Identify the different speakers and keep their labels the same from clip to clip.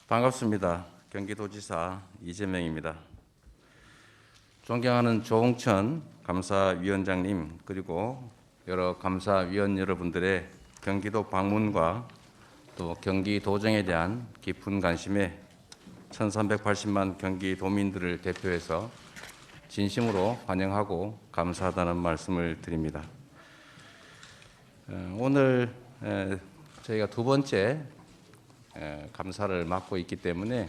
Speaker 1: 반갑습니다. 경기도지사 이재명입니다. 존경하는 조홍천 감사위원장님 그리고 여러 감사위원 여러분들의 경기도 방문과 또 경기도정에 대한 깊은 관심에 1380만 경기도민들을 대표해서 진심으로 환영하고 감사하다는 말씀을 드립니다. 오늘 저희가 두 번째 감사를 맡고 있기 때문에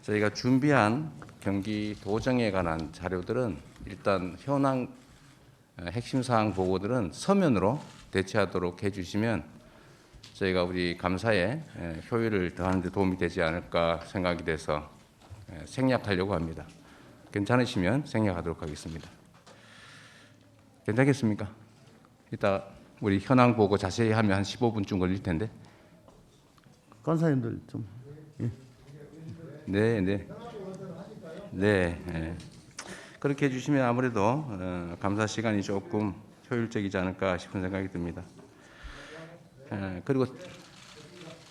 Speaker 1: 저희가 준비한 경기도정에 관한 자료들은 일단 현황 핵심 사항 보고들은 서면으로 대체하도록 해주시면 저희가 우리 감사에 효율을 더하는 데 도움이 되지 않을까 생각이 돼서 생략하려고 합니다. 괜찮으시면 생략하도록 하겠습니다. 괜찮겠습니까? 이따 우리 현황 보고 자세히 하면 한 15분쯤 걸릴 텐데.
Speaker 2: 간사님들 좀. 예.
Speaker 1: 네. 그렇게 해주시면 아무래도 감사 시간이 조금 효율적이지 않을까 싶은 생각이 듭니다. 그리고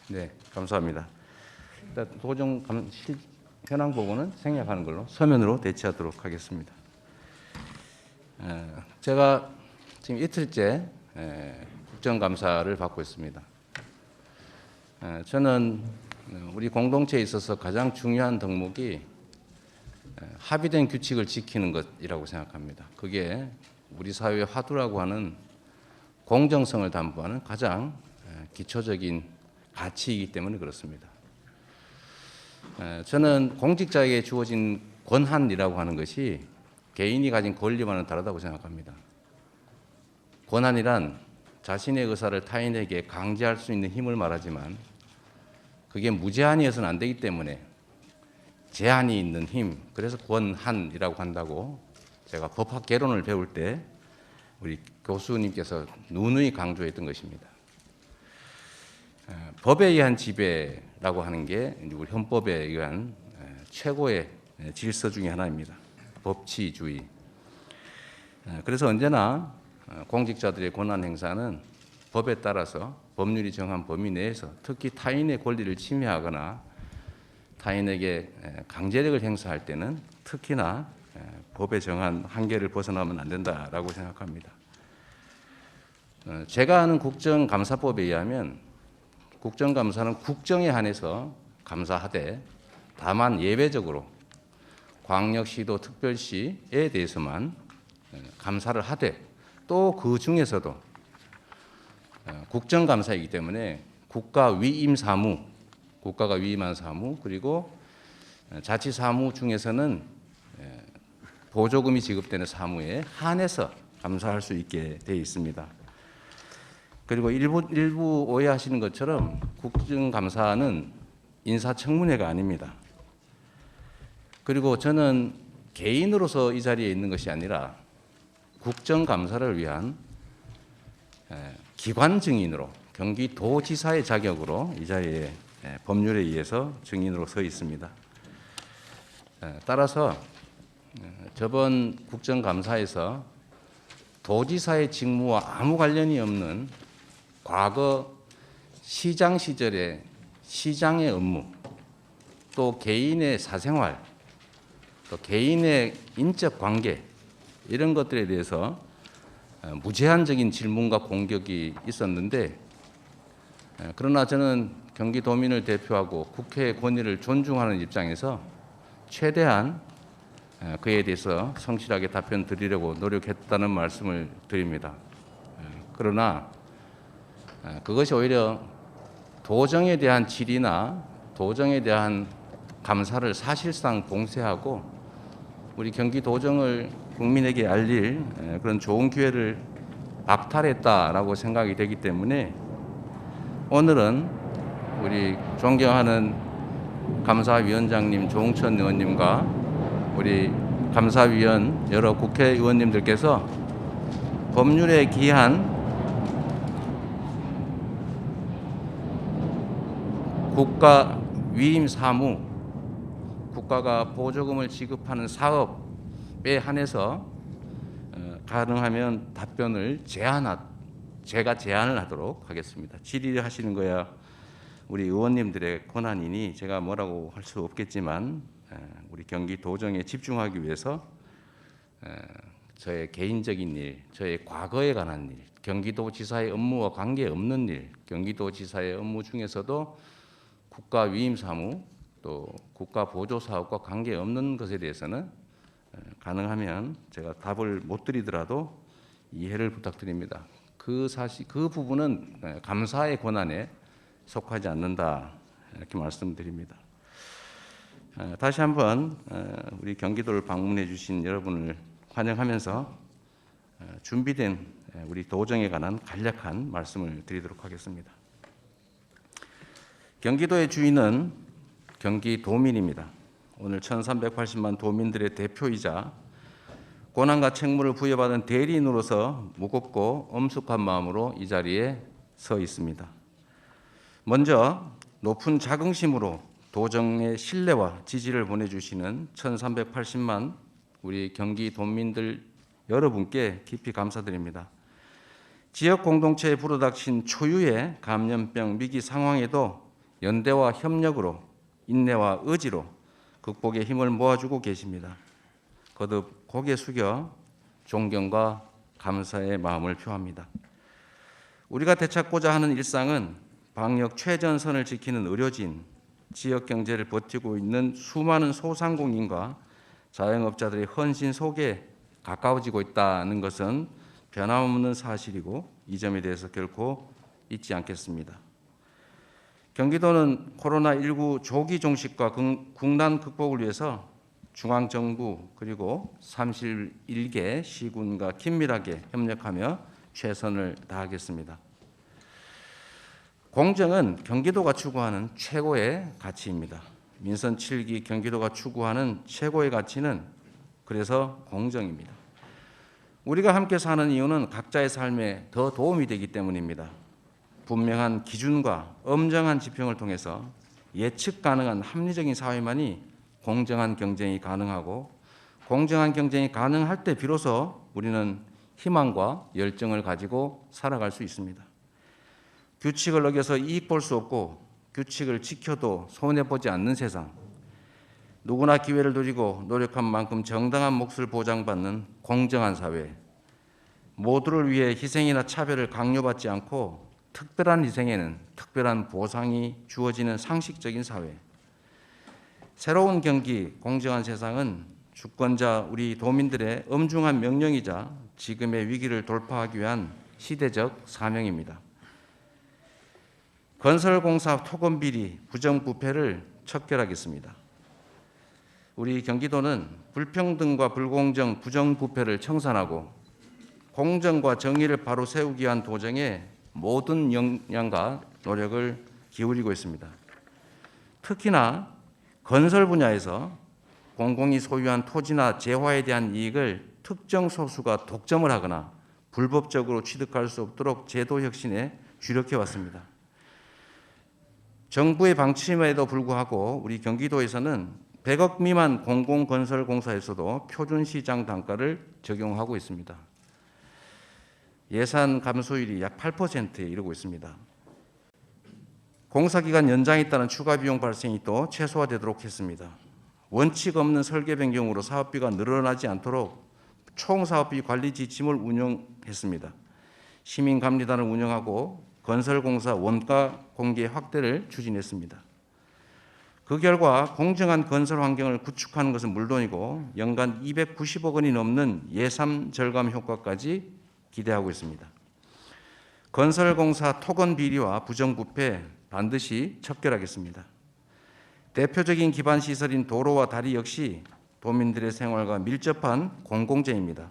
Speaker 1: 네, 감사합니다. 일단 도정 현황 보고는 생략하는 걸로 서면으로 대체하도록 하겠습니다. 제가 지금 이틀째 국정감사를 받고 있습니다. 저는 우리 공동체에 있어서 가장 중요한 덕목이 합의된 규칙을 지키는 것이라고 생각합니다. 그게 우리 사회의 화두라고 하는 공정성을 담보하는 가장 기초적인 가치이기 때문에 그렇습니다. 저는 공직자에게 주어진 권한이라고 하는 것이 개인이 가진 권리와는 다르다고 생각합니다. 권한이란 자신의 의사를 타인에게 강제할 수 있는 힘을 말하지만 그게 무제한이어서는 안 되기 때문에 제한이 있는 힘, 그래서 권한이라고 한다고 제가 법학 개론을 배울 때 우리 교수님께서 누누이 강조했던 것입니다. 법에 의한 지배라고 하는 게 우리 헌법에 의한 최고의 질서 중에 하나입니다. 법치주의. 그래서 언제나 공직자들의 권한 행사는 법에 따라서 법률이 정한 범위 내에서 특히 타인의 권리를 침해하거나 타인에게 강제력을 행사할 때는 특히나 법에 정한 한계를 벗어나면 안 된다라고 생각합니다. 제가 아는 국정감사법에 의하면 국정감사는 국정에 한해서 감사하되 다만 예외적으로 광역시도 특별시에 대해서만 감사를 하되 또 그 중에서도 국정감사이기 때문에 국가 위임 사무, 국가가 위임한 사무 그리고 자치 사무 중에서는 보조금이 지급되는 사무에 한해서 감사할 수 있게 되어 있습니다. 그리고 일부 오해하시는 것처럼 국정감사는 인사청문회가 아닙니다. 그리고 저는 개인으로서 이 자리에 있는 것이 아니라 국정감사를 위한 기관 증인으로 경기도지사의 자격으로 이 자리에 법률에 의해서 증인으로 서 있습니다. 따라서 저번 국정감사에서 도지사의 직무와 아무 관련이 없는 과거 시장 시절의 시장의 업무, 또 개인의 사생활, 또 개인의 인적 관계 이런 것들에 대해서 무제한적인 질문과 공격이 있었는데 그러나 저는 경기도민을 대표하고 국회의 권위를 존중하는 입장에서 최대한 그에 대해서 성실하게 답변 드리려고 노력했다는 말씀을 드립니다. 그러나 그것이 오히려 도정에 대한 질의나 도정에 대한 감사를 사실상 봉쇄하고 우리 경기도정을 국민에게 알릴 그런 좋은 기회를 박탈했다라고 생각이 되기 때문에 오늘은 우리 존경하는 감사위원장님 조홍천 의원님과 우리 감사위원 여러 국회의원님들께서 법률에 기한 국가 위임 사무, 국가가 보조금을 지급하는 사업에 한해서 가능하면 답변을 제가 제안을 하도록 하겠습니다. 질의하시는 거야 우리 의원님들의 권한이니 제가 뭐라고 할 수 없겠지만 우리 경기도정에 집중하기 위해서 저의 개인적인 일, 저의 과거에 관한 일, 경기도지사의 업무와 관계없는 일, 경기도지사의 업무 중에서도 국가 위임 사무 또 국가 보조 사업과 관계없는 것에 대해서는 가능하면 제가 답을 못 드리더라도 이해를 부탁드립니다. 그 부분은 감사의 권한에 속하지 않는다 이렇게 말씀드립니다. 다시 한번 우리 경기도를 방문해 주신 여러분을 환영하면서 준비된 우리 도정에 관한 간략한 말씀을 드리도록 하겠습니다. 경기도의 주인은 경기도민입니다. 오늘 1380만 도민들의 대표이자 권한과 책무를 부여받은 대리인으로서 무겁고 엄숙한 마음으로 이 자리에 서 있습니다. 먼저 높은 자긍심으로 도정의 신뢰와 지지를 보내주시는 1380만 우리 경기도민들 여러분께 깊이 감사드립니다. 지역 공동체에 불어닥친 초유의 감염병 위기 상황에도 연대와 협력으로 인내와 의지로 극복의 힘을 모아주고 계십니다. 거듭 고개 숙여 존경과 감사의 마음을 표합니다. 우리가 되찾고자 하는 일상은 방역 최전선을 지키는 의료진, 지역 경제를 버티고 있는 수많은 소상공인과 자영업자들의 헌신 속에 가까워지고 있다는 것은 변함없는 사실이고 이 점에 대해서 결코 잊지 않겠습니다. 경기도는 코로나19 조기 종식과 국난 극복을 위해서 중앙정부 그리고 31개 시군과 긴밀하게 협력하며 최선을 다하겠습니다. 공정은 경기도가 추구하는 최고의 가치입니다. 민선 7기 경기도가 추구하는 최고의 가치는 그래서 공정입니다. 우리가 함께 사는 이유는 각자의 삶에 더 도움이 되기 때문입니다. 분명한 기준과 엄정한 지평을 통해서 예측 가능한 합리적인 사회만이 공정한 경쟁이 가능하고 공정한 경쟁이 가능할 때 비로소 우리는 희망과 열정을 가지고 살아갈 수 있습니다. 규칙을 어겨서 이익 볼 수 없고 규칙을 지켜도 손해보지 않는 세상, 누구나 기회를 누리고 노력한 만큼 정당한 몫을 보장받는 공정한 사회, 모두를 위해 희생이나 차별을 강요받지 않고 특별한 희생에는 특별한 보상이 주어지는 상식적인 사회, 새로운 경기, 공정한 세상은 주권자 우리 도민들의 엄중한 명령이자 지금의 위기를 돌파하기 위한 시대적 사명입니다. 건설공사 토건비리, 부정부패를 척결하겠습니다. 우리 경기도는 불평등과 불공정, 부정부패를 청산하고 공정과 정의를 바로 세우기 위한 도정에 모든 역량과 노력을 기울이고 있습니다. 특히나 건설 분야에서 공공이 소유한 토지나 재화에 대한 이익을 특정 소수가 독점을 하거나 불법적으로 취득할 수 없도록 제도 혁신에 주력해 왔습니다. 정부의 방침에도 불구하고 우리 경기도에서는 100억 미만 공공건설공사에서도 표준시장 단가를 적용하고 있습니다. 예산 감소율이 약 8%에 이르고 있습니다. 공사기간 연장에 따른 추가 비용 발생이 또 최소화되도록 했습니다. 원칙 없는 설계 변경으로 사업비가 늘어나지 않도록 총사업비 관리 지침을 운영했습니다. 시민감리단을 운영하고 건설공사 원가 공개 확대를 추진했습니다. 그 결과 공정한 건설 환경을 구축하는 것은 물론이고 연간 290억 원이 넘는 예산 절감 효과까지 기대하고 있습니다. 건설공사 토건 비리와 부정부패 반드시 척결하겠습니다. 대표적인 기반시설인 도로와 다리 역시 도민들의 생활과 밀접한 공공재입니다.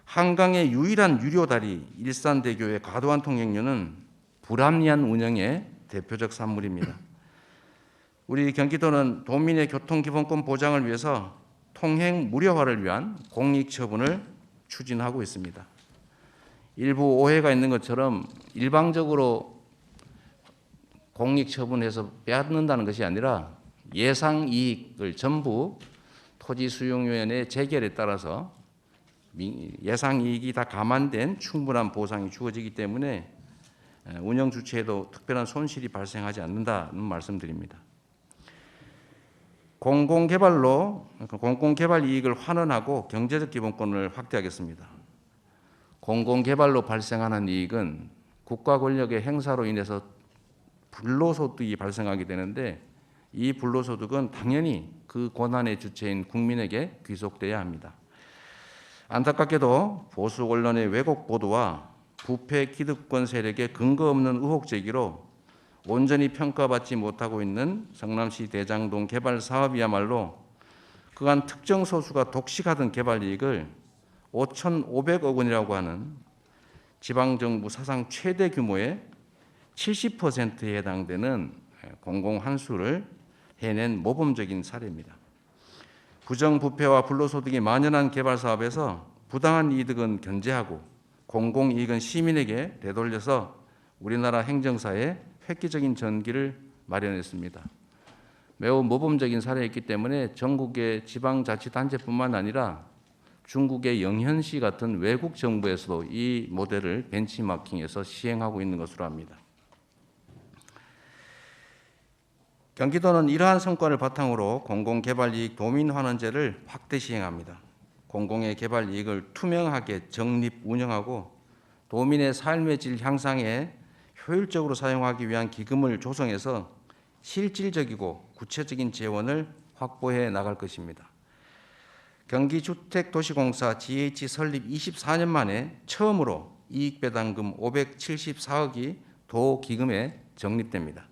Speaker 1: 한강의 유일한 유료 다리 일산대교의 과도한 통행료는 불합리한 운영의 대표적 산물입니다. 우리 경기도는 도민의 교통기본권 보장을 위해서 통행 무료화를 위한 공익처분을 추진하고 있습니다. 일부 오해가 있는 것처럼 일방적으로 공익처분해서 빼앗는다는 것이 아니라 예상이익을 전부 토지수용위원회 재결에 따라서 예상이익이 다 감안된 충분한 보상이 주어지기 때문에 운영 주체에도 특별한 손실이 발생하지 않는다는 말씀드립니다. 공공개발 이익을 환원하고 경제적 기본권을 확대하겠습니다. 공공개발로 발생하는 이익은 국가 권력의 행사로 인해서 불로소득이 발생하게 되는데 이 불로소득은 당연히 그 권한의 주체인 국민에게 귀속돼야 합니다. 안타깝게도 보수 언론의 왜곡 보도와 부패 기득권 세력의 근거 없는 의혹 제기로 온전히 평가받지 못하고 있는 성남시 대장동 개발 사업이야말로 그간 특정 소수가 독식하던 개발 이익을 5,500억 원이라고 하는 지방정부 사상 최대 규모의 70%에 해당되는 공공환수를 해낸 모범적인 사례입니다. 부정부패와 불로소득이 만연한 개발 사업에서 부당한 이득은 견제하고 공공이익은 시민에게 되돌려서 우리나라 행정사에 획기적인 전기를 마련했습니다. 매우 모범적인 사례였기 때문에 전국의 지방자치단체뿐만 아니라 중국의 영현시 같은 외국 정부에서도 이 모델을 벤치마킹해서 시행하고 있는 것으로 압니다. 경기도는 이러한 성과를 바탕으로 공공개발이익 도민환원제를 확대 시행합니다. 공공의 개발 이익을 투명하게 적립 운영하고 도민의 삶의 질 향상에 효율적으로 사용하기 위한 기금을 조성해서 실질적이고 구체적인 재원을 확보해 나갈 것입니다. 경기주택도시공사 GH 설립 24년 만에 처음으로 이익배당금 574억이 도 기금에 적립됩니다.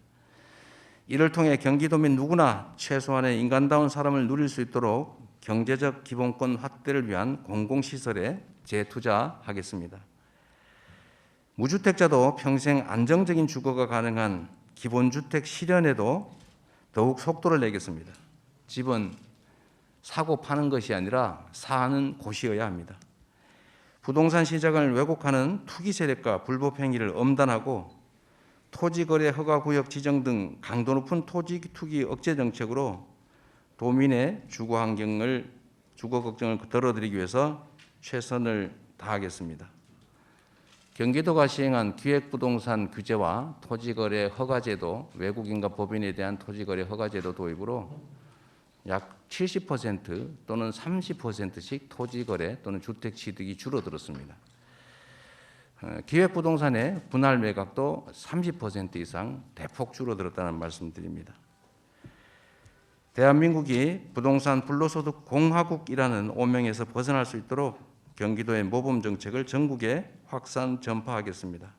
Speaker 1: 이를 통해 경기도민 누구나 최소한의 인간다운 삶을 누릴 수 있도록 경제적 기본권 확대를 위한 공공시설에 재투자하겠습니다. 무주택자도 평생 안정적인 주거가 가능한 기본주택 실현에도 더욱 속도를 내겠습니다. 집은 사고 파는 것이 아니라 사는 곳이어야 합니다. 부동산 시장을 왜곡하는 투기 세력과 불법 행위를 엄단하고 토지거래 허가구역 지정 등 강도 높은 토지 투기 억제 정책으로 도민의 주거 걱정을 덜어드리기 위해서 최선을 다하겠습니다. 경기도가 시행한 기획부동산 규제와 토지거래 허가제도, 외국인과 법인에 대한 토지거래 허가제도 도입으로 약 70% 또는 30%씩 토지거래 또는 주택 취득이 줄어들었습니다. 기획부동산의 분할 매각도 30% 이상 대폭 줄어들었다는 말씀드립니다. 대한민국이 부동산 불로소득 공화국이라는 오명에서 벗어날 수 있도록 경기도의 모범 정책을 전국에 확산 전파하겠습니다.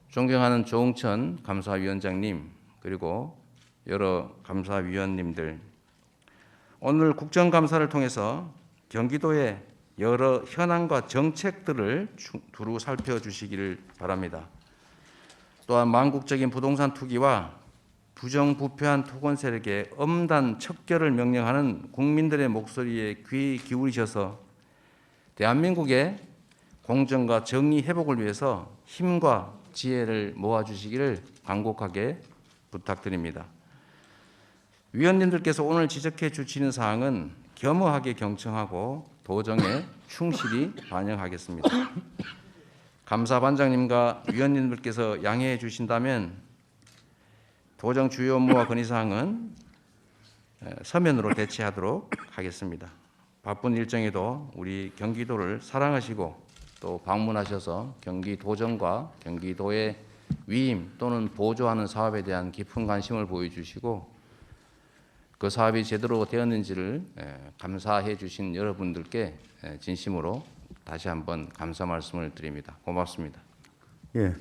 Speaker 1: 존경하는 조응천 감사위원장님 그리고 여러 감사위원님들, 오늘 국정감사를 통해서 경기도의 여러 현안과 정책들을 두루 살펴주시기를 바랍니다. 또한 망국적인 부동산 투기와 부정부패한 토건 세력의 엄단 척결을 명령하는 국민들의 목소리에 귀 기울이셔서 대한민국의 공정과 정의 회복을 위해서 힘과 지혜를 모아주시기를 간곡하게 부탁드립니다. 위원님들께서 오늘 지적해 주시는 사항은 겸허하게 경청하고 도정에 충실히 반영하겠습니다. 감사반장님과 위원님들께서 양해해 주신다면 도정 주요 업무와 건의사항은 서면으로 대체하도록 하겠습니다. 바쁜 일정에도 우리 경기도를 사랑하시고 또 방문하셔서 경기도정과 경기도의 위임 또는 보조하는 사업에 대한 깊은 관심을 보여주시고 그 사업이 제대로 되었는지를 감사해 주신 여러분들께 진심으로 다시 한번 감사 말씀을 드립니다. 고맙습니다.
Speaker 2: 예.